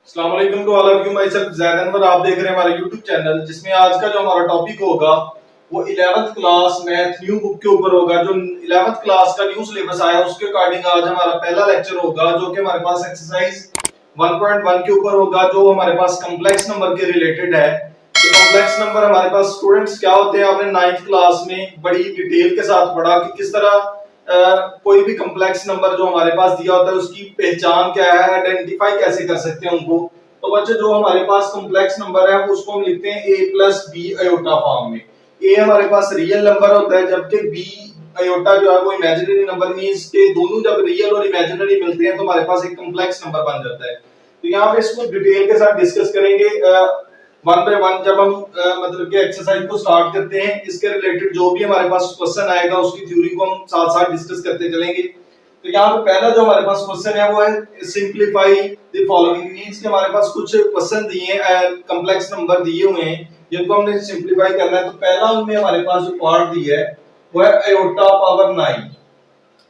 अस्सलाम वालेकुम to all of you. Myself Zaid Anwar. आप देख रहे हैं हमारा YouTube चैनल, जिसमें आज का जो हमारा टॉपिक होगा वो 11th class math new book के ऊपर होगा। जो 11th क्लास का न्यू सिलेबस आया उसके अकॉर्डिंग आज हमारा पहला लेक्चर होगा, जो कि हमारे पास एक्सरसाइज 1.1 के ऊपर होगा, जो हमारे पास कॉम्प्लेक्स नंबर के रिलेटेड है। तो कॉम्प्लेक्स नंबर हमारे पास स्टूडेंट्स क्या होते हैं, आपने 9th क्लास में बड़ी डिटेल के साथ पढ़ा कि किस तरह कोई भी कॉम्प्लेक्स नंबर जो हमारे पास दिया होता है उसकी पहचान क्या है, आइडेंटिफाई कैसे कर सकते हैं उनको। तो बच्चे जो हमारे पास कॉम्प्लेक्स नंबर है उसको हम लिखते हैं a plus b iota form में। a हमारे पास रियल नंबर होता है, जबकि b अयोटा जो है वो इमेजिनरी नंबर मींस के दोनों जब रियल और इमेजिनरी मिलते हैं तो हमारे पास एक कॉम्प्लेक्स नंबर बन जाता है। तो यहाँ पे इसको डिटेल के साथ डिस्कस करेंगे वन बाय वन। जब हम मतलब कि एक्सरसाइज को स्टार्ट करते हैं, इसके रिलेटेड जो भी हमारे पास क्वेश्चन आएगा उसकी थ्योरी को हम साथ साथ डिस्कस करते चलेंगे। तो यहाँ पे पहला जो हमारे पास क्वेश्चन है वो है सिंपलीफाई द फॉलोइंग। मींस के हमारे पास कुछ क्वेश्चन दिए हैं, कॉम्प्लेक्स नंबर दिए हुए हैं जिनको हमने सिंपलीफाई करना है। तो पहला उनमें हमारे पास जो पार्ट दिया है वो है अयोटा पावर 9।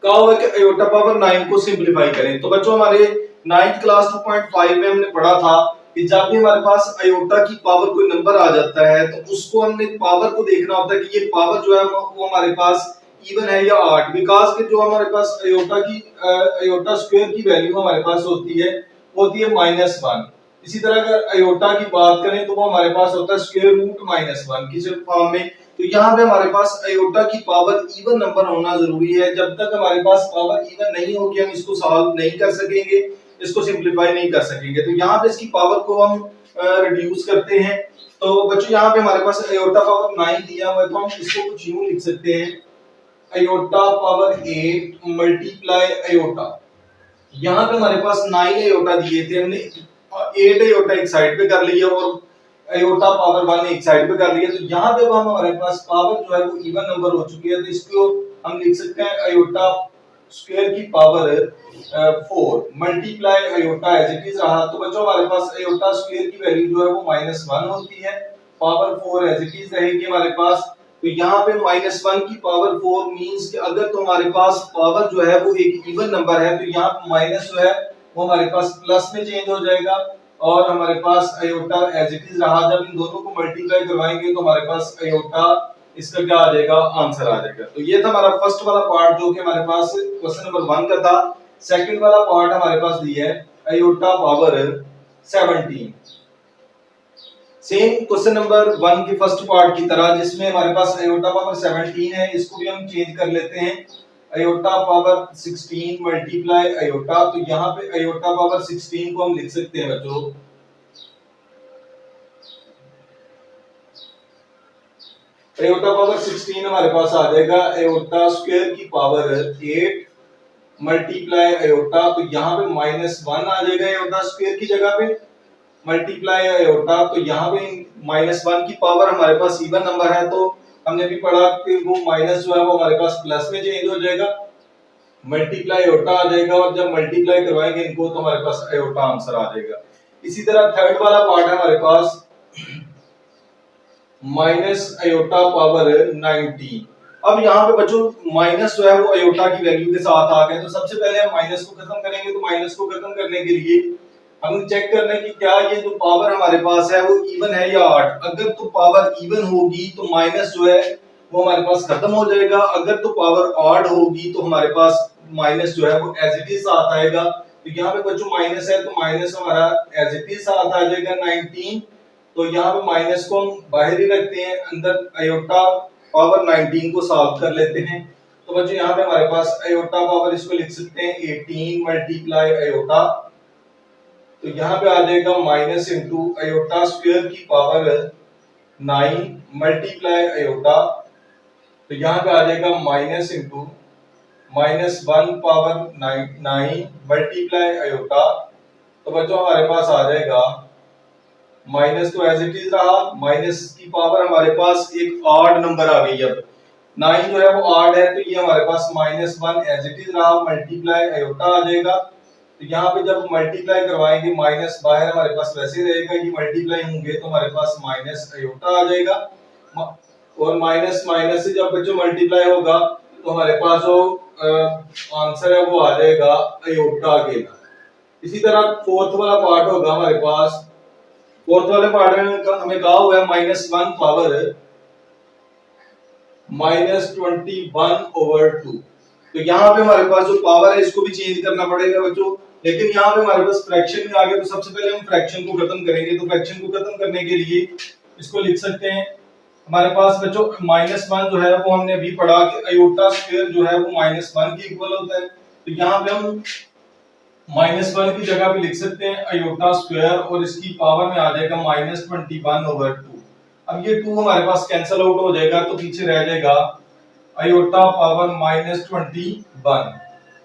कहा हुआ है कि अयोटा पावर 9 को सिंपलीफाई करें। तो बच्चों हमारे 9th क्लास 2.5 में हमने पढ़ा था कि जब भी हमारे पास अयोटा की पावर कोई नंबर आ जाता है तो उसको हमने पावर को देखना होता है कि ये पावर जो है वो हमारे पास इवन है या ऑड। बिकॉज के जो हमारे पास अयोटा स्क्वायर की वैल्यू हमारे पास होती है वो होती है -1। इसी तरह अगर अयोटा की बात करें तो वो हमारे पास होता है स्क्वायर रूट -1 किस फॉर्म में। तो यहाँ पे हमारे पास अयोटा की पावर इवन नंबर होना जरूरी है। जब तक हमारे पास पावर इवन नहीं होगी हम इसको सॉल्व नहीं कर सकेंगे, इसको सिंपलीफाई नहीं कर सकेंगे। तो यहाँ पे इसकी पावर को हम रिड्यूस करते हैं। तो बच्चों यहाँ पे हमारे पास अयोटा पावर 9 दिया हुआ है, तो हम इसको कुछ यूं लिख सकते हैं अयोटा पावर 8 मल्टीप्लाई अयोटा। यहाँ पे हमारे पास 9 अयोटा दिए थे, हमने 8 अयोटा एक साइड पे कर लिया और अयोटा पावर 1 एक साइड पे कर लिया। तो यहाँ पे हम हमारे पास पावर जो है वो इवन नंबर हो चुकी है, तो इसको हम लिख सकते हैं अयोटा स्क्वायर की power 4 multiply iota as it is रहा। तो बच्चों हमारे पास अयोटा स्क्वायर की वैल्यू जो है वो -1 होती है, पावर 4 एज इट इज रहेगी हमारे पास। तो यहाँ पे -1 की पावर 4 मींस कि अगर तो हमारे पास पावर जो है वो एक इवन नंबर है तो यहाँ माइनस जो है वो हमारे पास प्लस में चेंज हो जाएगा और हमारे पास अयोटा एज इट इज रहा। जब इन दोनों को मल्टीप्लाई करवाएंगे तो हमारे पास अयोटा इसका क्या आ जाएगा, आंसर आ जाएगा। तो ये था हमारा फर्स्ट वाला पार्ट जो कि हमारे पास क्वेश्चन नंबर 1 का था। सेकंड वाला पार्ट हमारे पास दिया है iota power 17। Same question number 1 की फर्स्ट पार्ट की तरह, जिसमें हमारे पास अयोटा पावर 17 है, इसको भी हम चेंज कर लेते हैं अयोटा पावर 16 मल्टीप्लाई अयोटा। तो यहाँ पे अयोटा पावर 16 को हम लिख सकते हैं बच्चों अयोटा पावर 16 हमारे पास आ जाएगा अयोटा स्क्वायर की पावर 8 मल्टीप्लाई अयोटा। तो यहाँ पे -1 आ जाएगा अयोटा स्क्वायर की जगह पे मल्टीप्लाई अयोटा। तो यहाँ पे -1 की पावर हमारे पास इवन नंबर है, तो हमने भी पढ़ा कि वो माइनस जो है वो हमारे पास प्लस में चेंज हो जाएगा, मल्टीप्लाई अयोटा आ जाएगा और जब मल्टीप्लाई करवाएंगे इनको तो हमारे पास अयोटा आंसर आ जाएगा। इसी तरह थर्ड वाला पार्ट है हमारे पास माइनस अयोटा पावर 19। अब यहाँ पे बच्चों माइनस जो है वो अयोटा की वैल्यू के साथ आ गए। तो सबसे पहले हम माइनस को खत्म करेंगे। तो माइनस को खत्म करने के लिए हम चेक करना है कि क्या ये जो पावर हमारे पास है वो इवन है या ऑड। अगर तो पावर इवन होगी तो माइनस जो है वो हमारे पास खत्म हो जाएगा, अगर तो पावर ऑड होगी तो हमारे पास माइनस जो है वो एज इट इज साथ आएगा। तो यहाँ पे बच्चों माइनस है तो माइनस हमारा एज इट इज साथ आ जाएगा 19। तो यहाँ पे माइनस को हम बाहर ही रखते हैं, अंदर अयोटा पावर 19 को सॉल्व कर लेते हैं। तो बच्चों यहाँ पे हमारे पास अयोटा पावर इसको लिख सकते हैं 18 मल्टीप्लाई अयोटा। तो यहाँ पे आ जाएगा माइनस इंटू अयोटा स्क्वायर की पावर 9 मल्टीप्लाई अयोटा। तो यहाँ पे आ जाएगा minus into -1 power 9 multiply iota. तो बच्चों हमारे पास आ जाएगा माइनस तो एज इट इज रहा, माइनस की पावर हमारे पास एक ऑड नंबर आ गई। अब 9 जो है वो ऑड है तो ये हमारे पास -1 एज इट इज रहा, मल्टीप्लाई अयोटा आ जाएगा। तो यहाँ पे जब मल्टीप्लाई करवाएंगे माइनस बाहर हमारे पास वैसे रहेगा, ये मल्टीप्लाई होंगे तो हमारे पास माइनस अयोटा आ जाएगा और माइनस माइनस से जब बच्चों मल्टीप्लाई होगा तो हमारे पास जो आंसर है वो आ जाएगा अयोटा के। इसी तरह फोर्थ वाला पार्ट होगा हमारे पास। फोर्थ वाले पार्ट में हमें कहा हुआ है -1 पावर -21/2। तो यहाँ पे हमारे पास जो पावर है इसको भी चेंज करना पड़ेगा बच्चों। लेकिन यहाँ पे हमारे पास फ्रैक्शन में आ गया, तो सबसे पहले हम फ्रैक्शन को खत्म करेंगे। तो फ्रैक्शन को खत्म करने के लिए इसको लिख सकते हैं हमारे पास बच्चों -1 जो है वो हमने अभी पढ़ा कि आयोटा स्क्वायर जो है वो -1 के इक्वल होता है। तो यहाँ पे हम -1 की जगह पे लिख सकते हैं आयोटा स्क्वायर और इसकी पावर में आ जाएगा -21/2। अब ये 2 हमारे पास कैंसिल आउट हो जाएगा, तो पीछे रह जाएगा आयोटा पावर -21।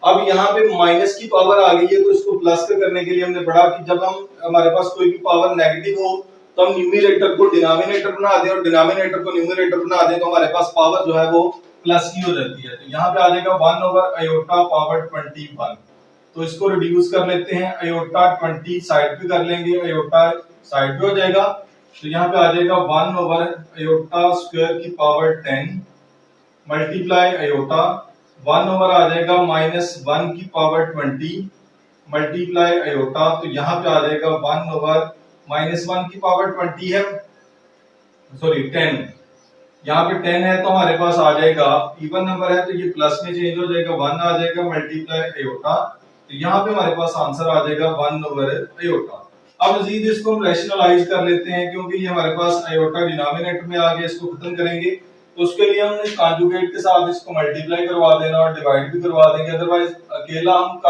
अब यहाँ पे माइनस की पावर आ गई है, तो इसको प्लस करने के लिए हमने पढ़ा कि जब हम हमारे पास कोई भी पावर नेगेटिव हो तो हम न्यूमरेटर को डिनोमिनेटर बना दें और डिनोमिनेटर को न्यूमरेटर बना दें, तो हमारे पास पावर जो है वो प्लस की हो जाती है। तो यहाँ पे आ जाएगा 1/आयोटा पावर 21। तो इसको रिड्यूस कर लेते हैं, आयोटा 20 साइड पे कर लेंगे, आयोटा साइड पे हो जाएगा। तो यहाँ पे आ जाएगा 1/आयोटा स्क्वायर की पावर 10 मल्टीप्लाई आयोटा 1 आ जाएगा -1 की पावर 20 मल्टीप्लाई आयोटा। तो यहाँ पे आ जाएगा 1/-1 की पावर 20 है, सॉरी 10, यहाँ पे 10 है तो हमारे पास आ जाएगा इवन नंबर है तो ये प्लस में चेंज हो जाएगा, 1 आ जाएगा मल्टीप्लाई आयोटा। तो यहाँ पे हमारे पास आंसर आ जाएगा 1/आयोटा। अब मजीद इसको हम रैशनलाइज कर लेते हैं, क्योंकि ये हमारे पास आयोटा डिनोमिनेटर में आ गया, इसको खत्म करेंगे तो उसके लिए हम कॉन्जुगेट के साथ इसको मल्टीप्लाई करवा देना और डिवाइड भी करवा देंगे। अदरवाइज अकेला हम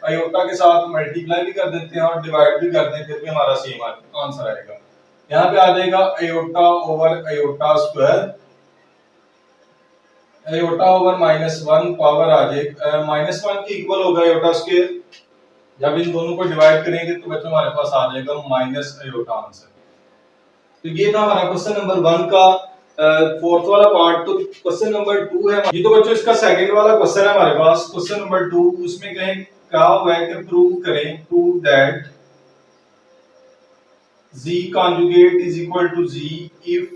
आयोटा के साथ मल्टीप्लाई भी कर देते हैं और डिवाइड भी कर दें, फिर भी हमारा सेम आंसर आएगा। यहाँ पे आ जाएगा iota over iota square, iota over -1 power आ जाएगा -1 के इक्वल होगा आयोटा स्क्वायर। जब इन दोनों को डिवाइड करेंगे तो बच्चों हमारे पास आ जाएगा माइनस आयोटा आंसर। तो ये था हमारा क्वेश्चन नंबर 1 का फोर्थ वाला पार्ट। तो क्वेश्चन नंबर 2 है ये, तो बच्चों इसका सेकंड वाला क्वेश्चन है हमारे पास, क्वेश्चन नंबर 2। उसमें कहें क्या हुआ है कि प्रूव करें, prove that z conjugate is equal to z if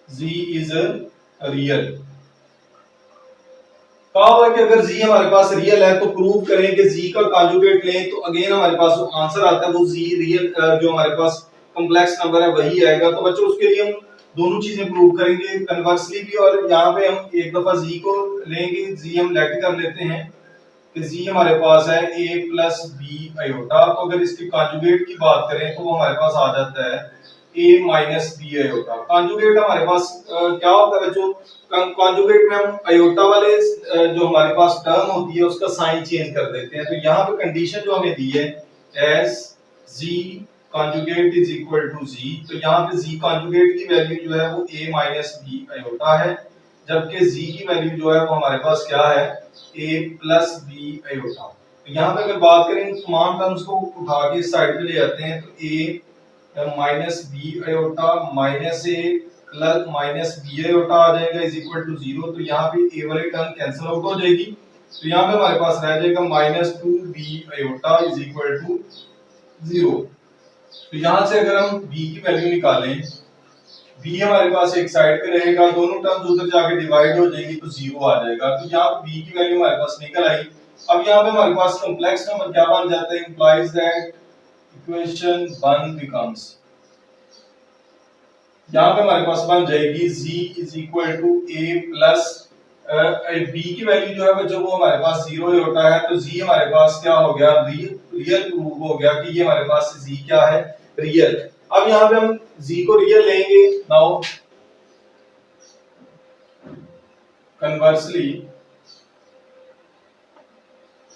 z is a real। कहा हुआ है कि अगर z हमारे पास रियल है तो प्रूव करें कि z का कॉन्जुगेट लें, तो अगेन हमारे पास जो आंसर आता है वो z रियल जो हमारे पास कॉम्प्लेक्स नंबर है वही आएगा। तो बच्चों उसके लिए हम दोनों चीजें प्रूव करेंगे, कन्वर्सली भी, और यहाँ पे हम एक दफा z को लेंगे, z हम लेट कर लेते हैं कि z हमारे पास है a प्लस b आयोटा। तो अगर इसके कॉन्जुगेट की बात करें तो वो हमारे पास आ जाता है a minus b iota. Conjugate हमारे पास क्या होता है बच्चों, कॉन्जुगेट में हम आयोटा वाले जो हमारे पास टर्म होती है उसका साइन चेंज कर देते हैं। तो यहाँ पे कंडीशन जो हमें दी है as z conjugate is equal to z, तो यहाँ पे z कॉन्जुगेट की वैल्यू जो है वो a माइनस b आयोटा है, जबकि z की वैल्यू जो है वो हमारे पास क्या है a प्लस b आयोटा। तो यहाँ पे अगर बात करें तमाम टर्म्स को उठा के इस साइड पे ले आते हैं तो a minus b iota minus a plus minus b iota आ जाएगा इज इक्वल टू 0। तो यहाँ पे a वाली टर्म कैंसिल आउट हो जाएगी, तो यहाँ पे हमारे पास रह जाएगा -2b iota is equal to 0। तो यहाँ से अगर हम b की वैल्यू निकालें, b हमारे पास एक साइड पे रहेगा, दोनों टर्म्स उधर जाके डिवाइड हो जाएंगी तो 0 आ जाएगा। तो यहाँ पे b की वैल्यू हमारे पास निकल आई। अब यहाँ पे हमारे पास कॉम्प्लेक्स नंबर क्या बन जाता है, इंप्लाइज दैट इक्वेशन 1 बिकम्स, यहाँ पे हमारे पास बन जाएगी z is equal to a plus b की वैल्यू जो है बच्चों वो हमारे पास 0 ही होता है, तो z हमारे पास क्या हो गया, रियल प्रूव हो गया कि ये हमारे पास z क्या है, रियल। अब यहाँ पे हम z को रियल लेंगे, नाउ कन्वर्सली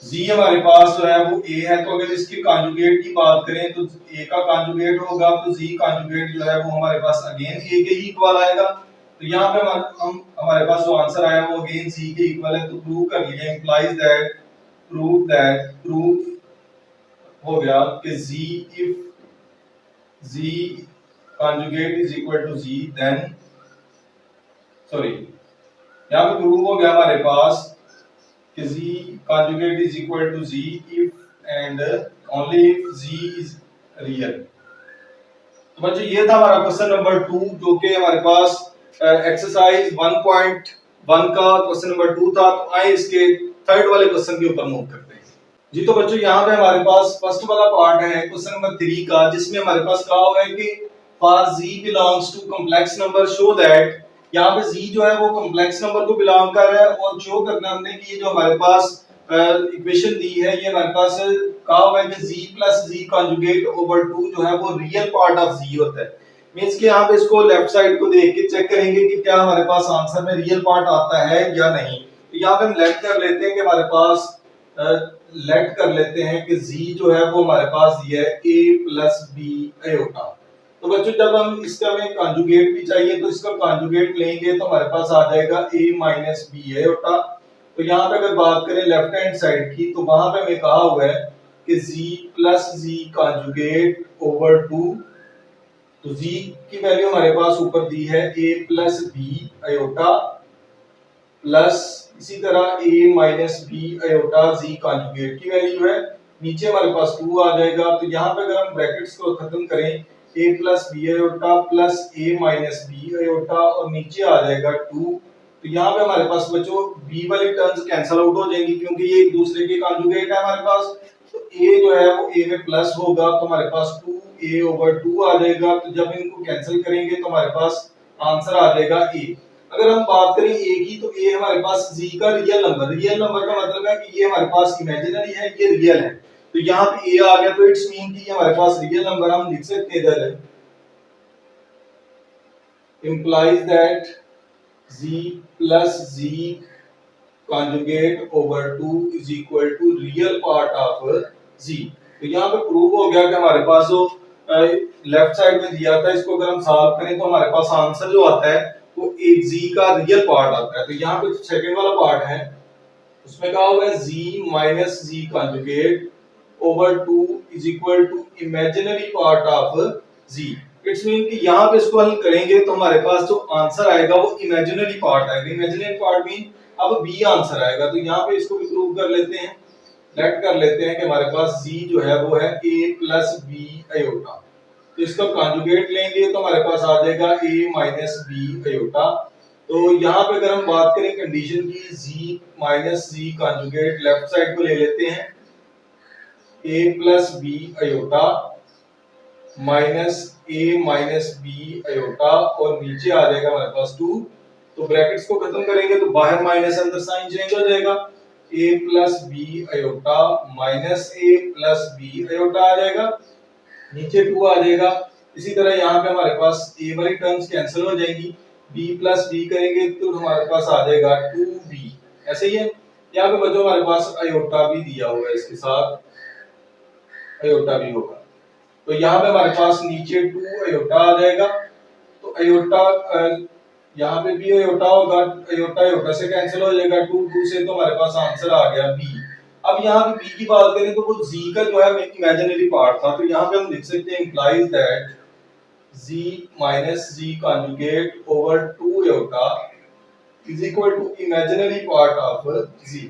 z हमारे पास जो है वो a है, तो अगर इसके कॉन्जुगेट की बात करें तो a का कॉन्जुगेट होगा तो z कॉन्जुगेट जो है वो हमारे पास अगेन a के ही इक्वल आएगा। तो यहाँ पे हम हमारे पास जो आंसर आया वो अगेन z के इक्वल है, तो प्रूव कर लिया, इंप्लाइज दैट प्रूफ हो गया कि z if z conjugate is equal to z then sorry यहाँ पे प्रूव हो गया हमारे पास कि z conjugate is equal to z if and only if z is real। तो बच्चों ये था हमारा क्वेश्चन नंबर 2 जो कि हमारे पास एक्सरसाइज 1.1 का क्वेश्चन नंबर 2 था। तो आइए इसके थर्ड वाले क्वेश्चन के ऊपर मूव करते हैं। जी तो बच्चों यहाँ पे हमारे पास फर्स्ट वाला पार्ट है क्वेश्चन नंबर 3 का, जिसमें हमारे पास कहा हुआ है कि for z belongs to complex number show that, यहाँ पे z जो है वो कॉम्प्लेक्स नंबर को बिलोंग कर रहा है और शो करना हमने कि ये जो हमारे पास इक्वेशन दी है, ये हमारे पास कहा हुआ है कि z plus z conjugate over 2 जो है वो रियल पार्ट ऑफ z होता है। मींस कि यहाँ पे इसको लेफ्ट साइड को देख के चेक करेंगे कि क्या हमारे पास आंसर में रियल पार्ट आता है या नहीं। तो यहाँ पे हम लेट कर लेते हैं कि हमारे पास लेट कर लेते हैं कि z जो है वो हमारे पास दिया है a प्लस बी आयोटा। तो बच्चों जब हम इसका में कॉन्जुगेट भी चाहिए तो इसका कॉन्जुगेट लेंगे तो हमारे पास आ जाएगा a माइनस बी आयोटा। तो यहाँ पे अगर बात करें लेफ्ट हैंड साइड की, तो वहां पे हमें कहा हुआ है कि z plus z conjugate over 2, तो z की वैल्यू हमारे पास ऊपर दी है a plus B iota plus इसी तरह a minus B iota z conjugate की वैल्यू है, नीचे हमारे पास 2 आ जाएगा। तो यहाँ पे अगर हम ब्रैकेट्स को खत्म करें a plus B iota plus a minus B iota और नीचे आ जाएगा 2, तो यहाँ पे हमारे पास बच्चों b वाली टर्म्स कैंसिल आउट हो जाएंगी क्योंकि ये एक दूसरे के कॉन्जुगेट है हमारे पास। तो a जो है वो a में प्लस होगा तो हमारे पास 2a ओवर 2 आ जाएगा। तो जब इनको कैंसिल करेंगे तो हमारे पास आंसर आ जाएगा a। अगर हम बात करें a की, तो a हमारे पास z का रियल नंबर का मतलब है कि ये हमारे पास इमेजिनरी है, ये रियल है। तो यहाँ पे a आ गया तो इट्स मीन कि ये हमारे पास रियल नंबर, हम लिख सकते हैं इधर implies that z plus z conjugate over 2 is equal to real part of z। तो यहाँ पे प्रूव हो गया कि हमारे पास जो लेफ्ट साइड में दिया था, इसको अगर हम सॉल्व करें तो हमारे पास आंसर जो आता है वो एक z का रियल पार्ट आता है। तो यहाँ पे सेकंड वाला पार्ट है, उसमें कहा हुआ है z minus z conjugate over 2 is equal to imaginary part of z। It's mean कि यहाँ पे इसको हल करेंगे तो हमारे पास जो आंसर आएगा वो इमेजिनरी पार्ट आएगा। इमेजिनरी पार्ट मीन अब बी आंसर आएगा। तो यहाँ पे इसको भी प्रूव कर लेते हैं, लेट कर लेते हैं कि हमारे पास z जो है वो है a प्लस बी आयोटा। तो इसका कॉन्जुगेट लेंगे तो हमारे पास आ जाएगा a माइनस बी आयोटा। तो यहाँ पे अगर हम बात करें कंडीशन की, z minus z conjugate left side को ले लेते हैं a plus B iota minus a minus B iota और नीचे आ जाएगा हमारे पास 2। तो ब्रैकेट्स को खत्म करेंगे तो बाहर माइनस अंदर साइन चेंज हो जाएगा, a plus B iota minus a plus B iota आ जाएगा, नीचे 2 आ जाएगा। इसी तरह यहाँ पे हमारे पास a वाली टर्म्स कैंसिल हो जाएंगी, b प्लस b करेंगे तो हमारे पास आ जाएगा 2b। ऐसे ही है, यहाँ पे बच्चों हमारे पास आयोटा भी दिया हुआ है, इसके साथ आयोटा भी होगा। तो यहाँ पे हमारे पास नीचे 2 आयोटा आ जाएगा। तो आयोटा यहाँ पे भी आयोटा होगा, आयोटा आयोटा से कैंसिल हो जाएगा 2 2 से, तो हमारे पास आंसर आ गया b। अब यहाँ पे b की बात करें तो वो z का जो है इमेजिनरी पार्ट था। तो यहाँ पे हम लिख सकते हैं implies that z minus z conjugate over 2 iota is equal to imaginary part of z।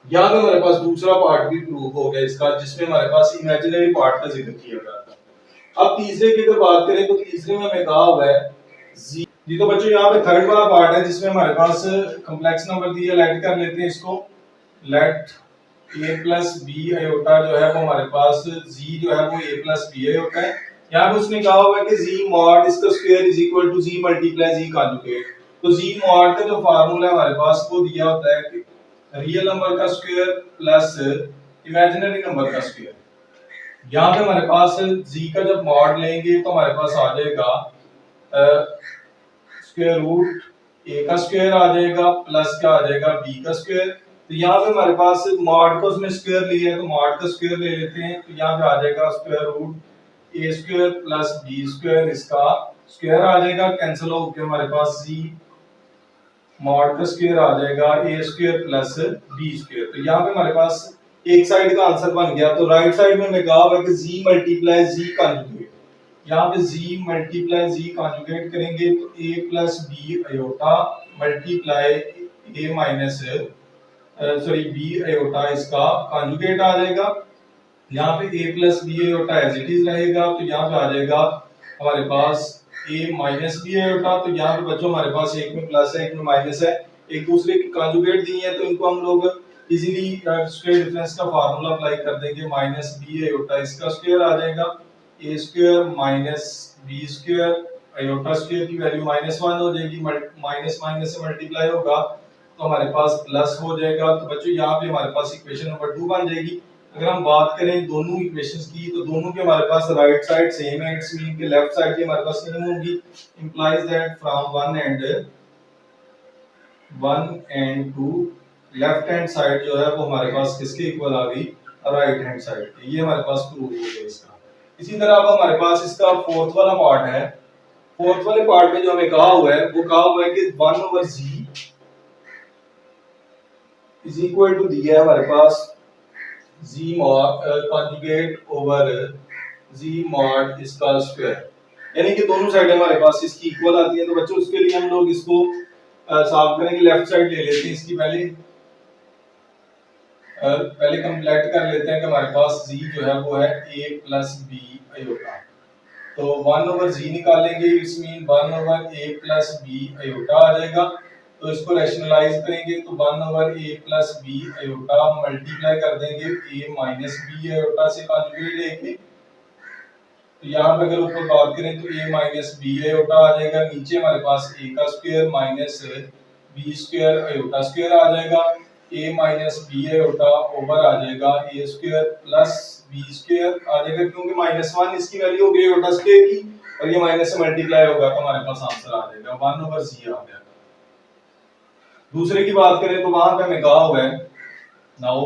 यहाँ पे हमारे पास दूसरा पार्ट भी प्रूव हो गया इसका, जिसमें हमारे पास इमेजिनरी पार्ट का जिक्र किया गया था। अब तीसरे की अगर बात करें तो तीसरे में हमें कहा हुआ है जी। तो बच्चों यहाँ पे थर्ड वाला पार्ट है जिसमें हमारे पास कॉम्प्लेक्स नंबर दिया, लेट कर लेते हैं इसको, let a plus B iota जो है वो हमारे पास z जो है वो a प्लस बी आयोटा है। यहाँ पे उसने कहा हुआ है कि z मॉड इसका square is equal to z multiply z conjugate. तो z मॉड का जो फार्मूला है हमारे पास वो दिया होता है कि रियल नंबर का स्क्वायर प्लस इमेजिनरी नंबर का स्क्वायर। यहाँ पे हमारे पास z का जब मॉड लेंगे तो हमारे पास आ जाएगा स्क्वायर रूट a का स्क्वायर आ जाएगा प्लस क्या आ जाएगा b का स्क्वायर। तो यहाँ पे हमारे पास मॉड को उसमें स्क्वायर लिया है तो मॉड का स्क्वायर ले लेते हैं। तो यहाँ पे आ जाएगा square root a square plus b square, इसका स्क्वायर आ जाएगा, कैंसिल हो गया हमारे पास z मॉड का स्क्वायर आ जाएगा a square plus b square. तो यहाँ पे हमारे पास एक साइड का आंसर बन गया। तो राइट साइड में मैं कहा हुआ कि z मल्टीप्लाई z कॉन्जुगेट, यहाँ पे z मल्टीप्लाई z कॉन्जुगेट करेंगे तो a plus b iota multiply a minus b iota, इसका कॉन्जुगेट आ जाएगा। यहाँ पे a plus b iota as it is रहेगा। तो यहाँ पे आ जाएगा हमारे पास a माइनस b आयोटा। तो यहाँ पे बच्चों हमारे पास एक में प्लस है एक में माइनस है, एक दूसरे की कॉन्जुगेट दी है तो इनको हम लोग इजीली स्क्वायर डिफरेंस का फार्मूला अप्लाई कर देंगे, माइनस बी आयोटा इसका स्क्वायर आ जाएगा, A square minus B square iota square की वैल्यू -1 हो जाएगी, माइनस माइनस से मल्टीप्लाई होगा तो हमारे पास प्लस हो जाएगा। तो बच्चों यहाँ पे हमारे पास इक्वेशन नंबर 2 बन जाएगी। अगर हम बात करें दोनों इक्वेशंस की तो दोनों के हमारे पास राइट साइड सेम है, इट्स मीन कि लेफ्ट साइड की हमारे पास सेम होगी, implies that from one and two left hand side जो है वो हमारे पास किसके इक्वल आ गई, राइट हैंड साइड के। ये हमारे पास प्रूव हो गया इसका। इसी तरह अब हमारे पास इसका फोर्थ वाला पार्ट है। फोर्थ वाले पार्ट में जो हमें कहा हुआ है वो कहा हुआ है कि 1/z इज इक्वल टू दिया है हमारे पास z conjugate over z mod इसका स्क्वायर, यानी कि दोनों साइड हमारे पास इसकी इक्वल आती है। तो बच्चों उसके लिए हम लोग इसको सॉल्व करेंगे, लेफ्ट साइड ले लेते हैं इसकी, पहले कंप्लीट कर लेते हैं कि हमारे पास z जो है वो है a प्लस b आयोटा। तो 1/z निकालेंगे, it's mean 1/a plus b iota आ जाएगा। तो इसको रैशनलाइज करेंगे तो 1/a plus b iota multiply कर देंगे a माइनस b आयोटा से कॉन्जुगेट लेके। तो यहाँ पे अगर ऊपर बात करें तो a माइनस b आयोटा आ जाएगा, नीचे हमारे पास a का square minus b square iota square आ जाएगा, a minus b iota over आ जाएगा a square plus b square आ जाएगा, क्योंकि -1 इसकी वैल्यू हो गई आयोटा स्क्वायर की और ये माइनस से मल्टीप्लाई होगा तो हमारे पास आंसर आ जाएगा 1/z आ गया। दूसरे की बात करें तो वहां पे हमें कहा हुआ है, नाउ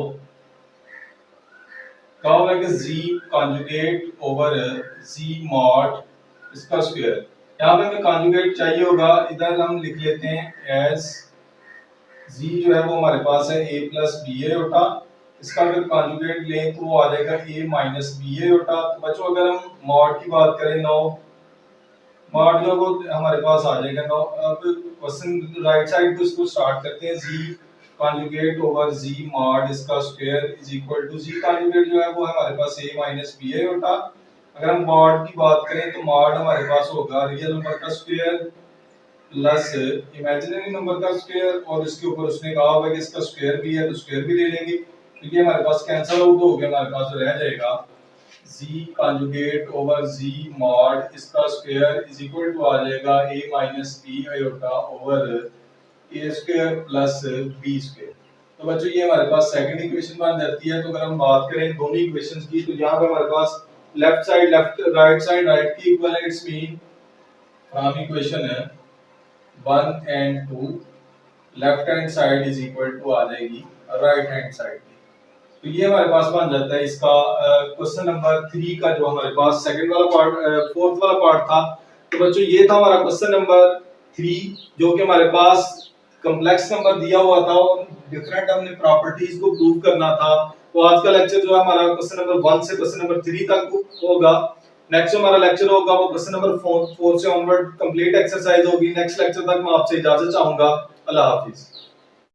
कहा हुआ है कि z conjugate over z mod इसका स्क्वायर। यहाँ पे हमें कॉन्जुगेट चाहिए होगा, इधर हम लिख लेते हैं एज z जो है वो हमारे पास है a प्लस b आयोटा, इसका अगर कॉन्जुगेट लें तो वो आ जाएगा a माइनस b आयोटा। तो बच्चों अगर हम मॉड की बात करें, नाउ मॉड जो वो हमारे पास आ जाएगा। नाउ अब क्वेश्चन राइट साइड को इसको स्टार्ट करते हैं, z conjugate over z mod इसका square is equal to z conjugate जो है वो है हमारे पास a माइनस b आयोटा। अगर हम मॉड की बात करें तो मॉड हमारे पास होगा रियल नंबर का स्क्वायर प्लस इमेजिनरी नंबर का स्क्वायर, और इसके ऊपर उसने कहा हुआ है कि इसका स्क्वायर भी है तो स्क्वायर भी ले लेंगे। तो ये हमारे पास कैंसिल आउट हो गया, हमारे पास रह जाएगा z conjugate over z mod इसका स्क्वायर इज इक्वल टू आ जाएगा a minus b iota over a square plus b square. तो बच्चों ये हमारे पास सेकंड इक्वेशन बन जाती है। तो अगर हम बात करें दोनों इक्वेशंस की तो यहाँ पे हमारे पास लेफ्ट साइड लेफ्ट राइट की इक्वल है, इट्स मीन फ्रॉम इक्वेशन है 1 and 2 left hand side is equal to आ जाएगी राइट हैंड साइड की। तो ये हमारे पास बन जाता है इसका क्वेश्चन नंबर 3 का जो हमारे पास सेकंड वाला पार्ट फोर्थ वाला पार्ट था। तो बच्चों ये था हमारा क्वेश्चन नंबर 3 जो कि हमारे पास कॉम्प्लेक्स नंबर दिया हुआ था और डिफरेंट हमने प्रॉपर्टीज को प्रूव करना था। तो आज का लेक्चर जो है हमारा क्वेश्चन नंबर 1 से क्वेश्चन नंबर 3 तक होगा। नेक्स्ट हमारा लेक्चर होगा वो क्वेश्चन नंबर 4 से ऑनवर्ड कंप्लीट एक्सरसाइज होगी। नेक्स्ट लेक्चर तक मैं आपसे इजाजत चाहूंगा। अल्लाह हाफिज।